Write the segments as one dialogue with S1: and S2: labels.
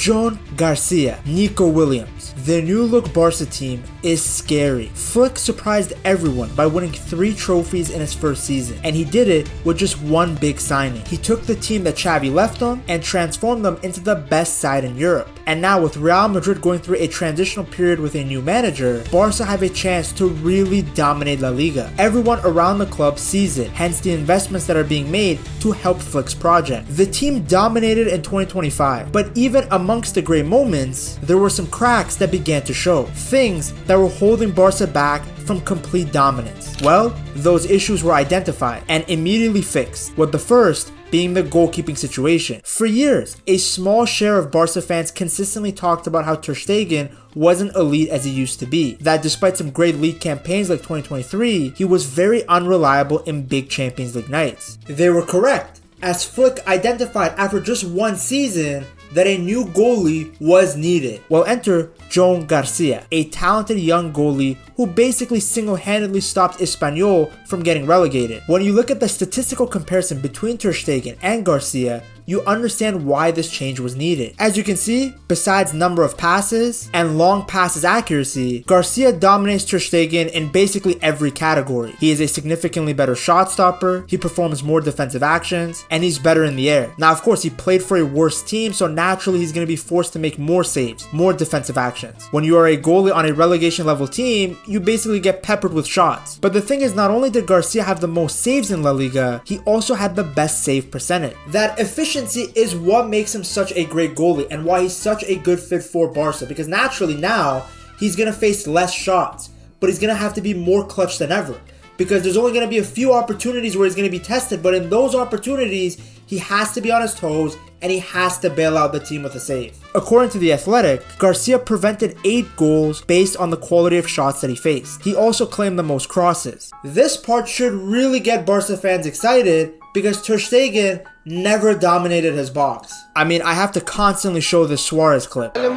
S1: Joan García, Nico Williams. The new look Barca team is scary. Flick surprised everyone by winning 3 trophies in his first season, and he did it with just one big signing. He took the team that Xavi left them and transformed them into the best side in Europe. And now with Real Madrid going through a transitional period with a new manager, Barca have a chance to really dominate La Liga. Everyone around the club sees it, hence the investments that are being made to help Flick's project. The team dominated in 2025, but even amongst the great moments, there were some cracks that began to show. Things that were holding Barca back from complete dominance. Well, those issues were identified and immediately fixed, with the first being the goalkeeping situation. For years, a small share of Barca fans consistently talked about how Ter Stegen wasn't elite as he used to be, that despite some great league campaigns like 2023, he was very unreliable in big Champions League nights. They were correct, as Flick identified after just one season that a new goalie was needed. Well, enter Joan García, a talented young goalie who basically single-handedly stopped Espanyol from getting relegated. When you look at the statistical comparison between Ter Stegen and García, you understand why this change was needed. As you can see, besides number of passes and long passes accuracy, García dominates Ter Stegen in basically every category. He is a significantly better shot stopper, he performs more defensive actions, and he's better in the air. Now of course he played for a worse team, so naturally he's going to be forced to make more saves, more defensive actions. When you are a goalie on a relegation level team, you basically get peppered with shots. But the thing is, not only did García have the most saves in La Liga, he also had the best save percentage. That efficiency is what makes him such a great goalie and why he's such a good fit for Barca, because naturally now he's going to face less shots, but he's going to have to be more clutch than ever, because there's only going to be a few opportunities where he's going to be tested, but in those opportunities he has to be on his toes and he has to bail out the team with a save. According to The Athletic, García prevented 8 goals based on the quality of shots that he faced. He also claimed the most crosses. This part should really get Barca fans excited, because Ter Stegen never dominated his box. I mean, I have to constantly show this Suarez clip. Ter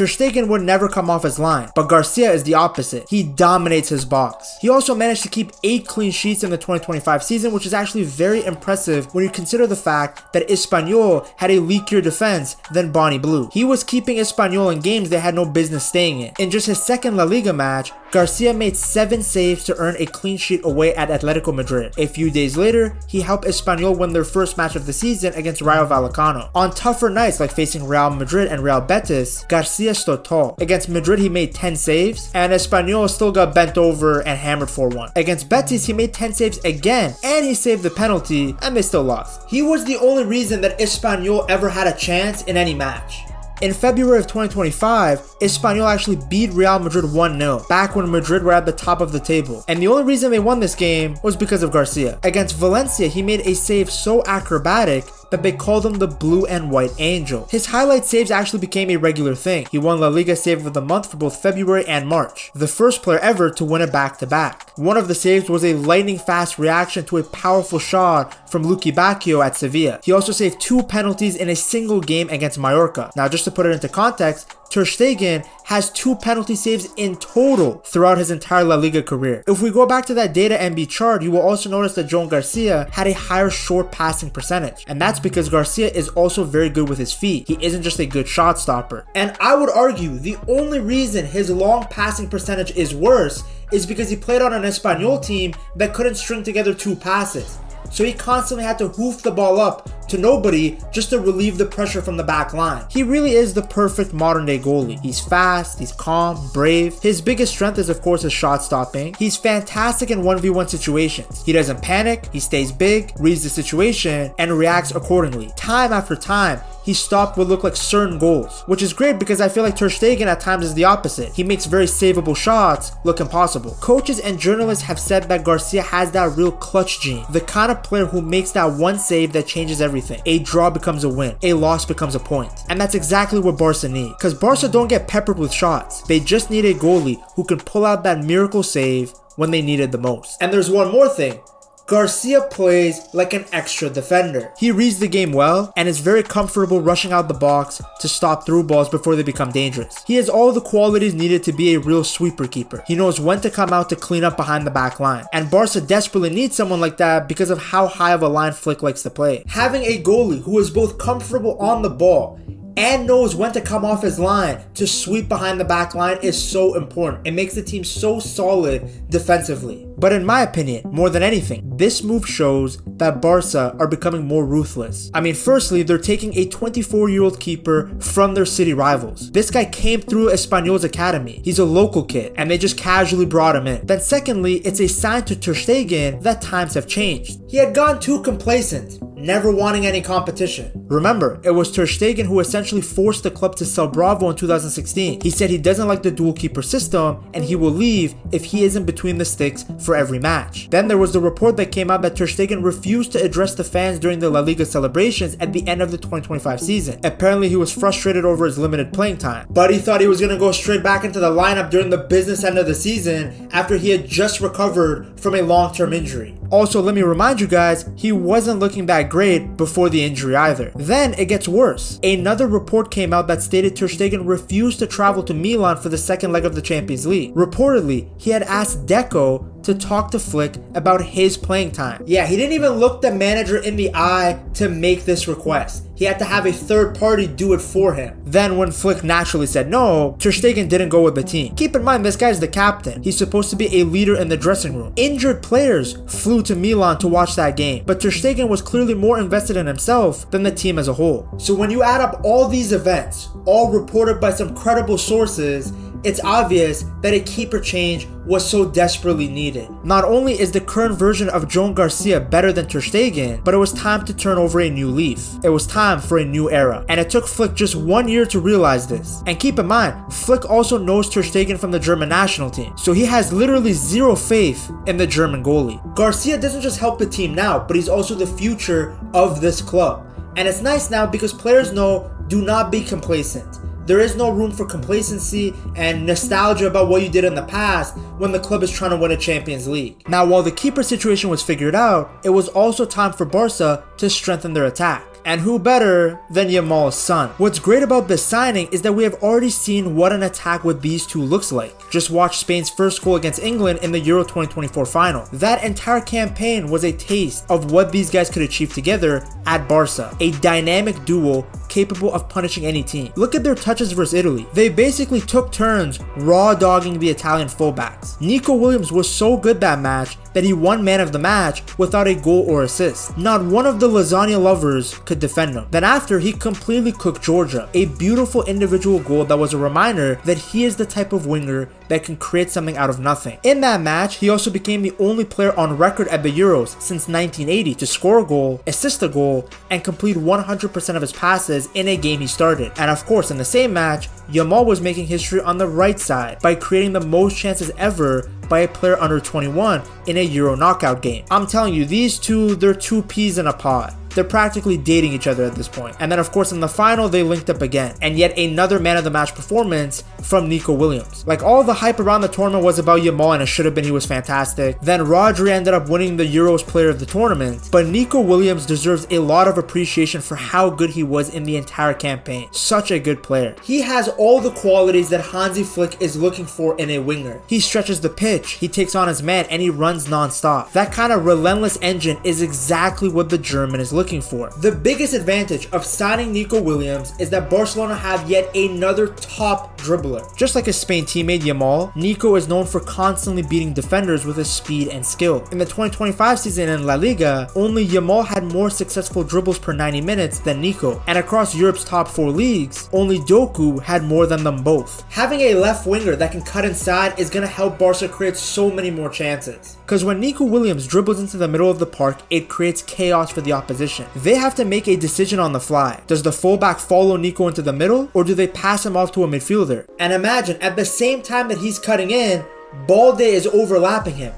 S1: Stegen would never come off his line, but García is the opposite. He dominates his box. He also managed to keep 8 clean sheets in the 2025 season, which is actually very impressive when you consider the fact that Espanyol had a leakier defense than Bonnie Blue. He was keeping Espanyol in games they had no business staying in. In just his second La Liga match, García made 7 saves to earn a clean sheet away at Atletico Madrid. A few days later, he helped Espanyol win their first match of the season against Rayo Vallecano. On tougher nights like facing Real Madrid and Real Betis, García stood tall. Against Madrid he made 10 saves, and Espanyol still got bent over and hammered 4-1. Against Betis he made 10 saves again, and he saved the penalty, and they still lost. He was the only reason that Espanyol ever had a chance in any match. In February of 2025, Espanyol actually beat Real Madrid 1-0, back when Madrid were at the top of the table. And the only reason they won this game was because of García. Against Valencia, he made a save so acrobatic that they called him the Blue and White Angel. His highlight saves actually became a regular thing. He won La Liga Save of the Month for both February and March, the first player ever to win it back-to-back. One of the saves was a lightning-fast reaction to a powerful shot from Lucky Bacchio at Sevilla. He also saved 2 penalties in a single game against Mallorca. Now, just to put it into context, Ter Stegen has 2 penalty saves in total throughout his entire La Liga career. If we go back to that data MB chart, you will also notice that Joan García had a higher short passing percentage, and that's because García is also very good with his feet. He isn't just a good shot stopper. And I would argue the only reason his long passing percentage is worse is because he played on an Espanyol team that couldn't string together 2 passes. So he constantly had to hoof the ball up to nobody just to relieve the pressure from the back line. He really is the perfect modern day goalie. He's fast, he's calm, brave. His biggest strength is of course his shot stopping. He's fantastic in 1v1 situations. He doesn't panic, he stays big, reads the situation, and reacts accordingly. Time after time, he stopped what looked like certain goals, which is great because I feel like Ter Stegen at times is the opposite. He makes very savable shots look impossible. Coaches and journalists have said that García has that real clutch gene, the kind of player who makes that one save that changes everything. A draw becomes a win, a loss becomes a point. And that's exactly what Barca need, because Barca don't get peppered with shots. They just need a goalie who can pull out that miracle save when they need it the most. And there's one more thing. Garcia plays like an extra defender. He reads the game well and is very comfortable rushing out the box to stop through balls before they become dangerous. He has all the qualities needed to be a real sweeper keeper. He knows when to come out to clean up behind the back line. And Barca desperately needs someone like that because of how high of a line Flick likes to play. Having a goalie who is both comfortable on the ball and knows when to come off his line to sweep behind the back line is so important. It makes the team so solid defensively. But in my opinion, more than anything, this move shows that Barca are becoming more ruthless. I mean, firstly, they're taking a 24-year-old keeper from their city rivals. This guy came through Espanyol's academy. He's a local kid, and they just casually brought him in. Then secondly, it's a sign to Ter Stegen that times have changed. He had gone too complacent, never wanting any competition. Remember, it was Ter Stegen who essentially forced the club to sell Bravo in 2016. He said he doesn't like the dual keeper system and he will leave if he isn't between the sticks for every match. Then there was the report that came out that Ter Stegen refused to address the fans during the La Liga celebrations at the end of the 2025 season. Apparently he was frustrated over his limited playing time, but he thought he was going to go straight back into the lineup during the business end of the season after he had just recovered from a long-term injury. Also, let me remind you guys, he wasn't looking that great before the injury either. Then it gets worse. Another report came out that stated Ter Stegen refused to travel to Milan for the second leg of the Champions League. Reportedly, he had asked Deco to talk to Flick about his playing time. Yeah, he didn't even look the manager in the eye to make this request. He had to have a third party do it for him. Then when Flick naturally said no, Ter Stegen didn't go with the team. Keep in mind, this guy's the captain. He's supposed to be a leader in the dressing room. Injured players flew to Milan to watch that game, but Ter Stegen was clearly more invested in himself than the team as a whole. So when you add up all these events, all reported by some credible sources, it's obvious that a keeper change was so desperately needed. Not only is the current version of Joan García better than Ter Stegen, but it was time to turn over a new leaf. It was time for a new era. And it took Flick just 1 year to realize this. And keep in mind, Flick also knows Ter Stegen from the German national team, so he has literally zero faith in the German goalie. Garcia doesn't just help the team now, but he's also the future of this club. And it's nice now because players know, do not be complacent. There is no room for complacency and nostalgia about what you did in the past when the club is trying to win a Champions League. Now, while the keeper situation was figured out, it was also time for Barca to strengthen their attack. And who better than Yamal's son? What's great about this signing is that we have already seen what an attack with these two looks like. Just watch Spain's first goal against England in the Euro 2024 final. That entire campaign was a taste of what these guys could achieve together at Barca. A dynamic duo capable of punishing any team. Look at their touches versus Italy. They basically took turns raw dogging the Italian fullbacks. Nico Williams was so good that match that he won man of the match without a goal or assist. Not one of the lasagna lovers could defend him. Then after, he completely cooked Georgia. A beautiful individual goal that was a reminder that he is the type of winger that can create something out of nothing. In that match, he also became the only player on record at the Euros since 1980 to score a goal, assist a goal, and complete 100% of his passes in a game he started. And of course, in the same match, Yamal was making history on the right side by creating the most chances ever by a player under 21 in a Euro knockout game. I'm telling you, these two, they're two peas in a pod. They're practically dating each other at this point. And then of course in the final they linked up again. And yet another man of the match performance from Nico Williams. Like, all the hype around the tournament was about Yamal and it should have been he was fantastic. Then Rodri ended up winning the Euros player of the tournament. But Nico Williams deserves a lot of appreciation for how good he was in the entire campaign. Such a good player. He has all the qualities that Hansi Flick is looking for in a winger. He stretches the pitch, he takes on his man, and he runs non-stop. That kind of relentless engine is exactly what the German is looking for. The biggest advantage of signing Nico Williams is that Barcelona have yet another top dribbler. Just like his Spain teammate Yamal, Nico is known for constantly beating defenders with his speed and skill. In the 2025 season in La Liga, only Yamal had more successful dribbles per 90 minutes than Nico, and across Europe's top 4 leagues, only Doku had more than them both. Having a left winger that can cut inside is going to help Barca create so many more chances. Because when Nico Williams dribbles into the middle of the park, it creates chaos for the opposition. They have to make a decision on the fly. Does the fullback follow Nico into the middle, or do they pass him off to a midfielder? And imagine, at the same time that he's cutting in, Balde is overlapping him.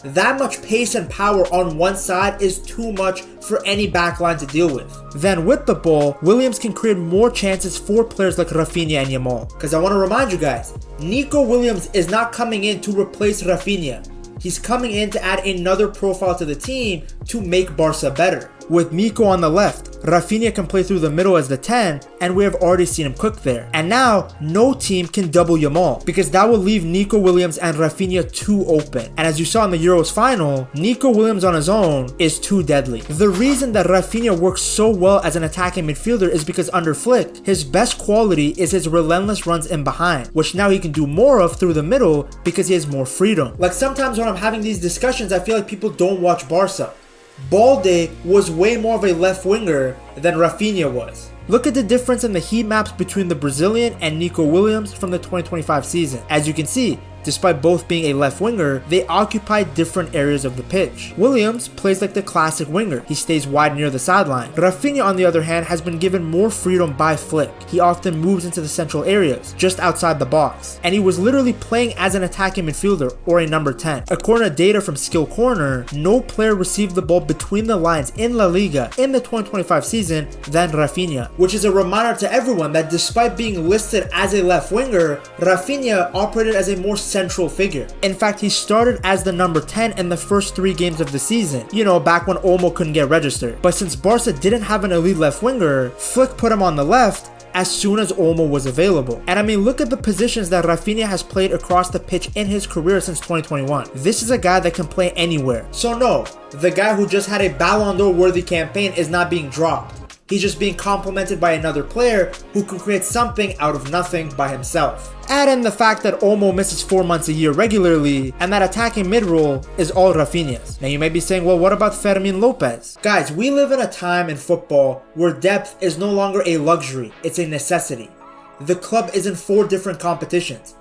S1: That much pace and power on one side is too much for any backline to deal with. Then with the ball, Williams can create more chances for players like Rafinha and Yamal. Because I want to remind you guys, Nico Williams is not coming in to replace Rafinha. He's coming in to add another profile to the team to make Barca better. With Nico on the left, Rafinha can play through the middle as the 10, and we have already seen him cook there. And now, no team can double Yamal, because that will leave Nico Williams and Rafinha too open. And as you saw in the Euros final, Nico Williams on his own is too deadly. The reason that Rafinha works so well as an attacking midfielder is because under Flick, his best quality is his relentless runs in behind, which now he can do more of through the middle because he has more freedom. Like sometimes when I'm having these discussions, I feel like people don't watch Barca. Balde was way more of a left winger than Rafinha was. Look at the difference in the heat maps between the Brazilian and Nico Williams from the 2025 season. As you can see, despite both being a left winger, they occupy different areas of the pitch. Williams plays like the classic winger. He stays wide near the sideline. Rafinha, on the other hand, has been given more freedom by Flick. He often moves into the central areas, just outside the box. And he was literally playing as an attacking midfielder or a number 10. According to data from Skill Corner, no player received the ball between the lines in La Liga in the 2025 season than Rafinha, which is a reminder to everyone that despite being listed as a left winger, Rafinha operated as a more central figure. In fact, he started as the number 10 in the first 3 games of the season, you know, back when Olmo couldn't get registered. But since Barca didn't have an elite left winger, Flick put him on the left as soon as Olmo was available. And I mean, look at the positions that Rafinha has played across the pitch in his career since 2021. This is a guy that can play anywhere. So no, the guy who just had a Ballon d'Or worthy campaign is not being dropped. He's just being complemented by another player who can create something out of nothing by himself. Add in the fact that Olmo misses 4 months a year regularly, and that attacking mid-role is all Rafinha's. Now you may be saying, well, what about Fermin Lopez? Guys, we live in a time in football where depth is no longer a luxury, it's a necessity. The club is in 4 different competitions.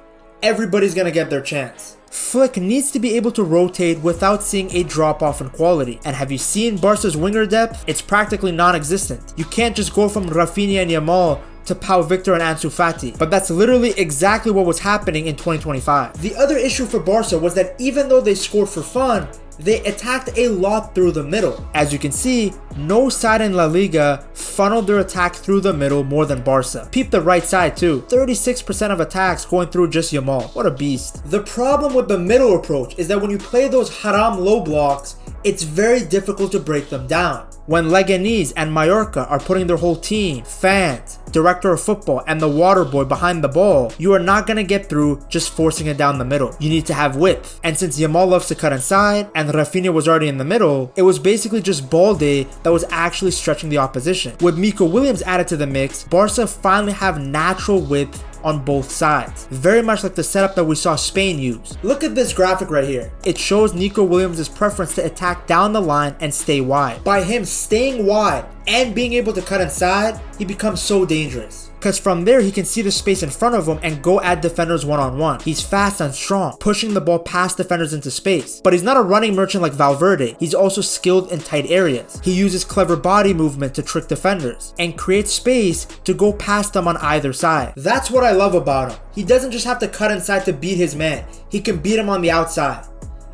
S1: Everybody's gonna get their chance. Flick needs to be able to rotate without seeing a drop off in quality. And have you seen Barca's winger depth? It's practically non-existent. You can't just go from Rafinha and Yamal to Pau Victor and Ansu Fati. But that's literally exactly what was happening in 2025. The other issue for Barca was that even though they scored for fun, they attacked a lot through the middle. As you can see, no side in La Liga funneled their attack through the middle more than Barca. Peep the right side too. 36% of attacks going through just Yamal. What a beast. The problem with the middle approach is that when you play those haram low blocks, it's very difficult to break them down. When Leganés and Mallorca are putting their whole team, fans, director of football, and the water boy behind the ball, you are not going to get through just forcing it down the middle. You need to have width. And since Yamal loves to cut inside and Rafinha was already in the middle, it was basically just Balde that was actually stretching the opposition. With Nico Williams added to the mix, Barca finally have natural width on both sides. Very much like the setup that we saw Spain use. Look at this graphic right here. It shows Nico Williams' preference to attack down the line and stay wide. By him staying wide and being able to cut inside, he becomes so dangerous. Because from there, he can see the space in front of him and go at defenders one-on-one. He's fast and strong, pushing the ball past defenders into space. But he's not a running merchant like Valverde. He's also skilled in tight areas. He uses clever body movement to trick defenders and creates space to go past them on either side. That's what I love about him. He doesn't just have to cut inside to beat his man. He can beat him on the outside.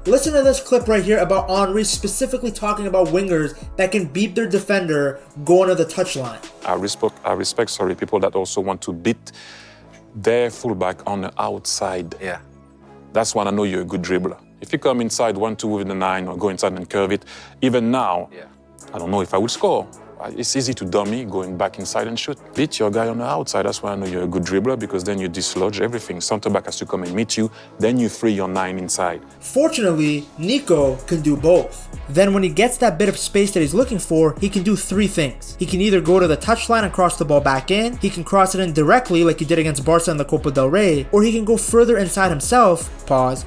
S1: Listen to this clip right here about Henry specifically talking about wingers that can beat their defender going to the touchline.
S2: I respect people that also want to beat their fullback on the outside.
S3: Yeah.
S2: That's when I know you're a good dribbler. If you come inside 1-2 with the 9 or go inside and curve it, even now, I don't know if I would score. It's easy to dummy, going back inside and shoot. Beat your guy on the outside. That's why I know you're a good dribbler, because then you dislodge everything. Center back has to come and meet you, then you free your 9 inside.
S1: Fortunately, Nico can do both. Then when he gets that bit of space that he's looking for, he can do 3 things. He can either go to the touchline and cross the ball back in, he can cross it in directly like he did against Barca in the Copa del Rey, or he can go further inside himself,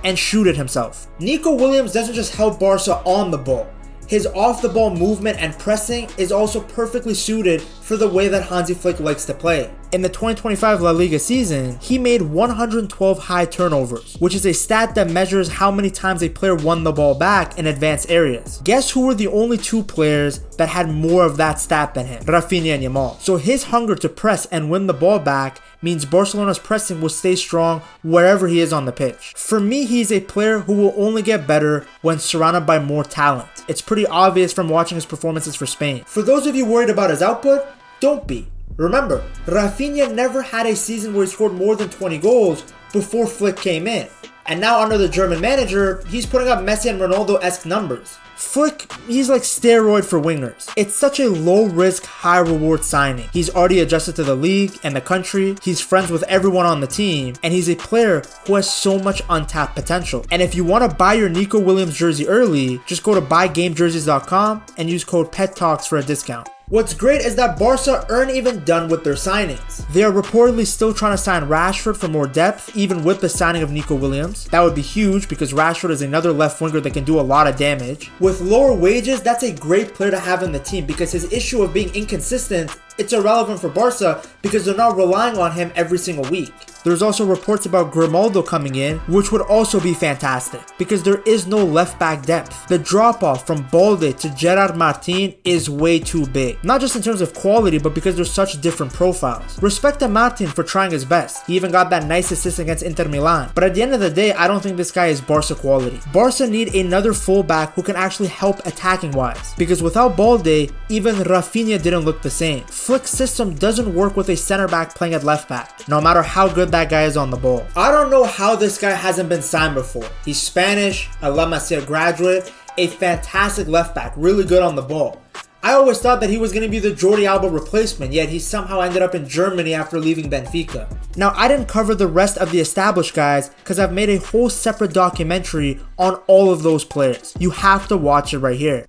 S1: and shoot it himself. Nico Williams doesn't just help Barca on the ball. His off-the-ball movement and pressing is also perfectly suited for the way that Hansi Flick likes to play. In the 2025 La Liga season, he made 112 high turnovers, which is a stat that measures how many times a player won the ball back in advanced areas. Guess who were the only 2 players that had more of that stat than him? Rafinha and Yamal. So his hunger to press and win the ball back means Barcelona's pressing will stay strong wherever he is on the pitch. For me, he's a player who will only get better when surrounded by more talent. It's pretty obvious from watching his performances for Spain. For those of you worried about his output, don't be. Remember, Rafinha never had a season where he scored more than 20 goals before Flick came in. And now under the German manager, he's putting up Messi and Ronaldo-esque numbers. Flick, he's like steroid for wingers. It's such a low risk, high reward signing. He's already adjusted to the league and the country, he's friends with everyone on the team, and he's a player who has so much untapped potential. And if you want to buy your Nico Williams jersey early, just go to buygamejerseys.com and use code PETTALKS for a discount. What's great is that Barca aren't even done with their signings. They are reportedly still trying to sign Rashford for more depth, even with the signing of Nico Williams. That would be huge because Rashford is another left winger that can do a lot of damage. With lower wages, that's a great player to have in the team because his issue of being inconsistent, it's irrelevant for Barca because they're not relying on him every single week. There's also reports about Grimaldo coming in, which would also be fantastic because there is no left back depth. The drop off from Balde to Gerard Martin is way too big. Not just in terms of quality, but because there's such different profiles. Respect to Martin for trying his best. He even got that nice assist against Inter Milan. But at the end of the day, I don't think this guy is Barca quality. Barca need another fullback who can actually help attacking wise. Because without Balde, even Rafinha didn't look the same. Flick's system doesn't work with a center back playing at left back, no matter how good that guy is on the ball. I don't know how this guy hasn't been signed before. He's Spanish, a La Masia graduate, a fantastic left back, really good on the ball. I always thought that he was going to be the Jordi Alba replacement, yet he somehow ended up in Germany after leaving Benfica. Now, I didn't cover the rest of the established guys because I've made a whole separate documentary on all of those players. You have to watch it right here.